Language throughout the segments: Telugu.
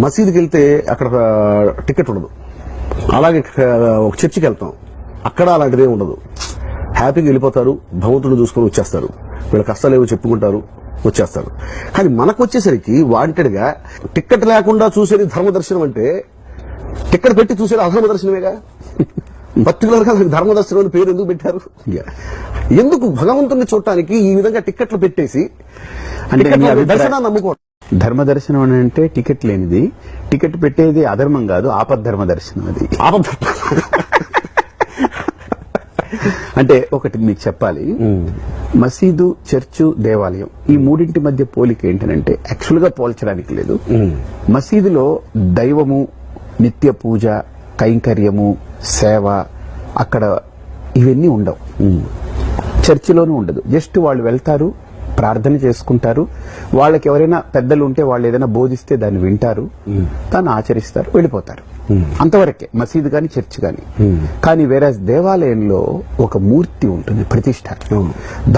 మసీదుకి వెళ్తే అక్కడ టికెట్ ఉండదు. అలాగే ఒక చర్చికి వెళ్తాం, అక్కడ అలాంటిదే ఉండదు. హ్యాపీగా వెళ్ళిపోతారు, భగవంతుడు చూసుకొని వచ్చేస్తారు, వీళ్ళ కష్టాలు ఏవో చెప్పుకుంటారు, వచ్చేస్తారు. కానీ మనకు వచ్చేసరికి వాంటెడ్ గా టికెట్ లేకుండా చూసేది ధర్మదర్శనం అంటే టికెట్ పెట్టి చూసేది అధర్మ దర్శనమేగా. పర్టికులర్ గా ధర్మదర్శనం అని పేరు ఎందుకు పెట్టారు? ఎందుకు భగవంతుడిని చూడటానికి ఈ విధంగా టికెట్లు పెట్టేసి దర్శనాన్ని నమ్ముకోవడం? ధర్మదర్శనం అని అంటే టికెట్ లేనిది, టికెట్ పెట్టేది అధర్మం కాదు, ఆపద్ధర్మ దర్శనం. అది అంటే ఒకటి మీకు చెప్పాలి, మసీదు, చర్చు, దేవాలయం ఈ మూడింటి మధ్య పోలిక ఏంటంటే యాక్చువల్ గా పోల్చడానికి లేదు. మసీదులో దైవము, నిత్య పూజ, కైంకర్యము, సేవ అక్కడ ఇవన్నీ ఉండవు. చర్చిలోనూ ఉండదు. జస్ట్ వాళ్ళు వెళ్తారు, ప్రార్థన చేసుకుంటారు, వాళ్ళకి ఎవరైనా పెద్దలు ఉంటే వాళ్ళు ఏదైనా బోధిస్తే దాన్ని వింటారు, దాన్ని ఆచరిస్తారు, వెళ్ళిపోతారు. అంతవరకే మసీదు గాని చర్చ్ గాని. కానీ వేరే దేవాలయంలో ఒక మూర్తి ఉంటుంది, ప్రతిష్ట.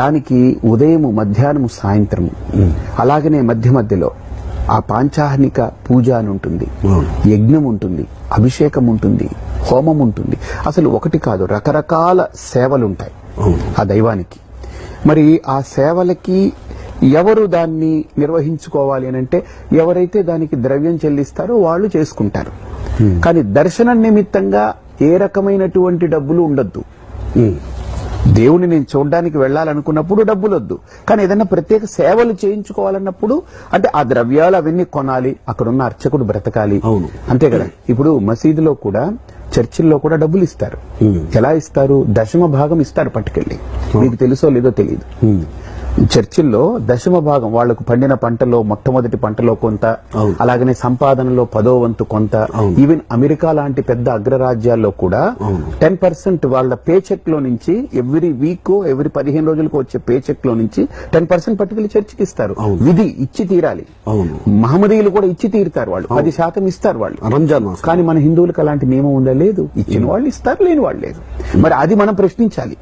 దానికి ఉదయము, మధ్యాహ్నము, సాయంత్రము, అలాగనే మధ్య మధ్యలో ఆ పాంచాహ్నిక పూజ అని ఉంటుంది, యజ్ఞం ఉంటుంది, అభిషేకం ఉంటుంది, హోమం ఉంటుంది. అసలు ఒకటి కాదు, రకరకాల సేవలుంటాయి ఆ దైవానికి. మరి ఆ సేవలకి ఎవరు దాన్ని నిర్వహించుకోవాలి అని అంటే ఎవరైతే దానికి ద్రవ్యం చెల్లిస్తారో వాళ్ళు చేసుకుంటారు. కానీ దర్శనం నిమిత్తంగా ఏ రకమైనటువంటి డబ్బులు ఉండొద్దు. దేవుని నేను చూడడానికి వెళ్లాలనుకున్నప్పుడు డబ్బులు వద్దు. కానీ ఏదైనా ప్రత్యేక సేవలు చేయించుకోవాలన్నప్పుడు అంటే ఆ ద్రవ్యాలు అవన్నీ కొనాలి, అక్కడున్న అర్చకుడు బ్రతకాలి, అంతే కదా. ఇప్పుడు మసీదులో కూడా, చర్చిల్లో కూడా డబ్బులు ఇస్తారు. ఎలా ఇస్తారు? దశమ భాగం ఇస్తారు పట్టుకెళ్ళి. మీకు తెలుసో లేదో తెలియదు. చర్చిల్లో దశమ భాగం వాళ్లకు పండిన పంటలో మొట్టమొదటి పంటలో కొంత, అలాగనే సంపాదనలో 10వ వంతు కొంత. ఈవెన్ అమెరికా లాంటి పెద్ద అగ్రరాజ్యాల్లో కూడా 10% వాళ్ళ పే చెక్ లో నుంచి ఎవ్రీ వీక్, ఎవ్రీ 15 రోజులకు వచ్చే పే చెక్ లో నుంచి 10% పట్టుకెళ్లి చర్చికి ఇస్తారు. విధి ఇచ్చి తీరాలి. మహమ్మదీయులు కూడా ఇచ్చి తీరుతారు, వాళ్ళు 10% ఇస్తారు వాళ్ళు రంజాన్. కానీ మన హిందువులకు అలాంటి నియమం ఉందా? లేదు. ఇచ్చిన వాళ్ళు ఇస్తారు, లేని వాళ్ళు లేదు. మరి అది మనం ప్రశ్నించాలి.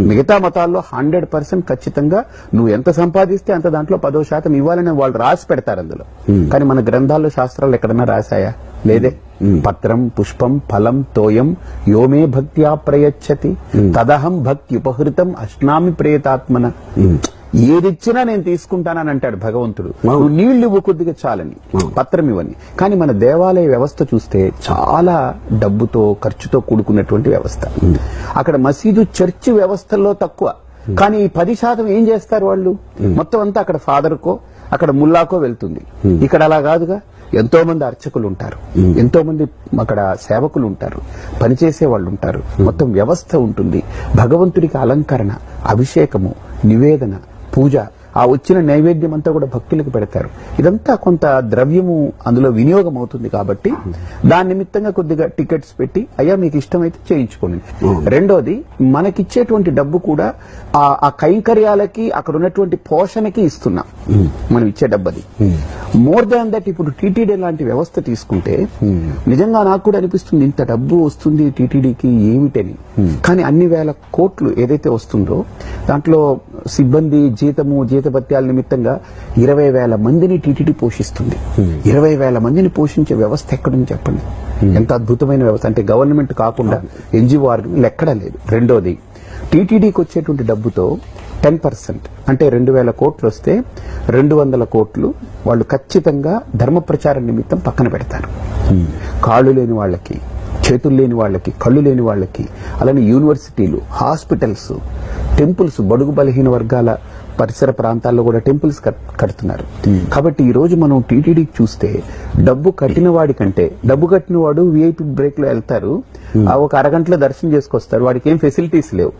మిగతా మతాల్లో 100% ఖచ్చితంగా నువ్వు ఎంత సంపాదిస్తే అంత దాంట్లో 10% ఇవ్వాలని వాళ్ళు రాసి పెడతారు అందులో. కానీ మన గ్రంథాల్లో, శాస్త్రాలు ఎక్కడన్నా రాశాయా? లేదే. పత్రం, పుష్పం, ఫలం, తోయం యోమే భక్త్యా ప్రయచ్చతి తదహం భక్తి ఉపహృతం అశ్నామి ప్రేతాత్మన. ఏదిచ్చినా నేను తీసుకుంటానని అంటాడు భగవంతుడు. నువ్వు నీళ్లు ఇవ్వు కొద్దిగా చాలని, పత్రం ఇవ్వని. కానీ మన దేవాలయ వ్యవస్థ చూస్తే చాలా డబ్బుతో, ఖర్చుతో కూడుకున్నటువంటి వ్యవస్థ. అక్కడ మసీదు, చర్చి వ్యవస్థల్లో తక్కువ. కానీ 10% ఏం చేస్తారు వాళ్ళు? మొత్తం అంతా అక్కడ ఫాదర్కో, అక్కడ ముల్లాకో వెళ్తుంది. ఇక్కడ అలా కాదుగా. ఎంతో మంది అర్చకులు ఉంటారు, ఎంతో మంది అక్కడ సేవకులు ఉంటారు, పనిచేసే వాళ్ళు ఉంటారు, మొత్తం వ్యవస్థ ఉంటుంది. భగవంతుడికి అలంకరణ, అభిషేకము, నివేదన, పూజ, ఆ వచ్చిన నైవేద్యం అంతా కూడా భక్తులకు పెడతారు. ఇదంతా కొంత ద్రవ్యము అందులో వినియోగం అవుతుంది. కాబట్టి దాని నిమిత్తంగా కొద్దిగా టికెట్స్ పెట్టి అయ్యా మీకు ఇష్టమైతే చేయించుకోండి. రెండోది, మనకిచ్చేటువంటి డబ్బు కూడా ఆ కైంకర్యాలకి, అక్కడ ఉన్నటువంటి పోషణకి ఇస్తున్నాం మనం ఇచ్చే డబ్బు. అది మోర్ దాన్ దట్. ఇప్పుడు టీటీడీ లాంటి వ్యవస్థ తీసుకుంటే నిజంగా నాకు కూడా అనిపిస్తుంది, ఇంత డబ్బు వస్తుంది టీటీడీకి ఏమిటని. కానీ అన్ని వేల కోట్లు ఏదైతే వస్తుందో దాంట్లో సిబ్బంది జీతము, జీతభత్యాల నిమిత్తంగా 20,000 మందిని టీటీడీ పోషిస్తుంది. 20,000 మందిని పోషించే వ్యవస్థ ఎక్కడుంది చెప్పండి? ఎంత అద్భుతమైన వ్యవస్థ అంటే. గవర్నమెంట్ కాకుండా ఎన్జిఓ ఆర్గనైజేషన్ ఎక్కడా లేదు. రెండోది, టీటీడీకి వచ్చేటువంటి డబ్బుతో 10% అంటే 2,000 కోట్లు వస్తే 200 కోట్లు వాళ్ళు ఖచ్చితంగా ధర్మ ప్రచారం నిమిత్తం పక్కన పెడతారు. కాళ్ళు లేని వాళ్ళకి, చేతులు లేని వాళ్ళకి, కళ్ళు లేని వాళ్ళకి, అలానే యూనివర్సిటీలు, హాస్పిటల్స్, టెంపుల్స్, బడుగు బలహీన వర్గాల పరిసర ప్రాంతాల్లో కూడా టెంపుల్స్ కడుతున్నారు. కాబట్టి ఈ రోజు మనం టీటీడీకి చూస్తే డబ్బు కట్టిన వాడి కంటే, డబ్బు కట్టిన వాడు విఐపి బ్రేక్ లో వెళ్తారు, ఒక అరగంటలో దర్శనం చేసుకొస్తారు, వాడికి ఏం ఫెసిలిటీస్ లేవు.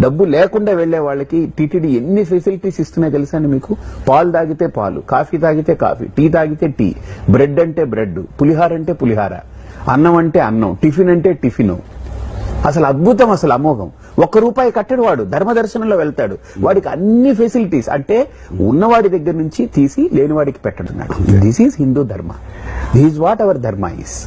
డబ్బు లేకుండా వెళ్లే వాళ్ళకి టీటీడీ ఎన్ని ఫెసిలిటీస్ ఇస్తున్నాయి తెలుసా అండి మీకు? పాలు తాగితే పాలు, కాఫీ తాగితే కాఫీ, టీ తాగితే టీ, బ్రెడ్ అంటే బ్రెడ్, పులిహార అంటే పులిహార, అన్నం అంటే అన్నం, టిఫిన్ అంటే టిఫిన్. అసలు అద్భుతం, అసలు అమోఘం. ₹1 కట్టడు వాడు ధర్మదర్శనంలో వెళ్తాడు, వాడికి అన్ని ఫెసిలిటీస్. అంటే ఉన్నవాడి దగ్గర నుంచి తీసి లేనివాడికి పెట్టడున్నాడు. దిస్ ఈజ్ హిందూ ధర్మ. దిస్ ఈజ్ వాట్ అవర్ ధర్మ ఈస్.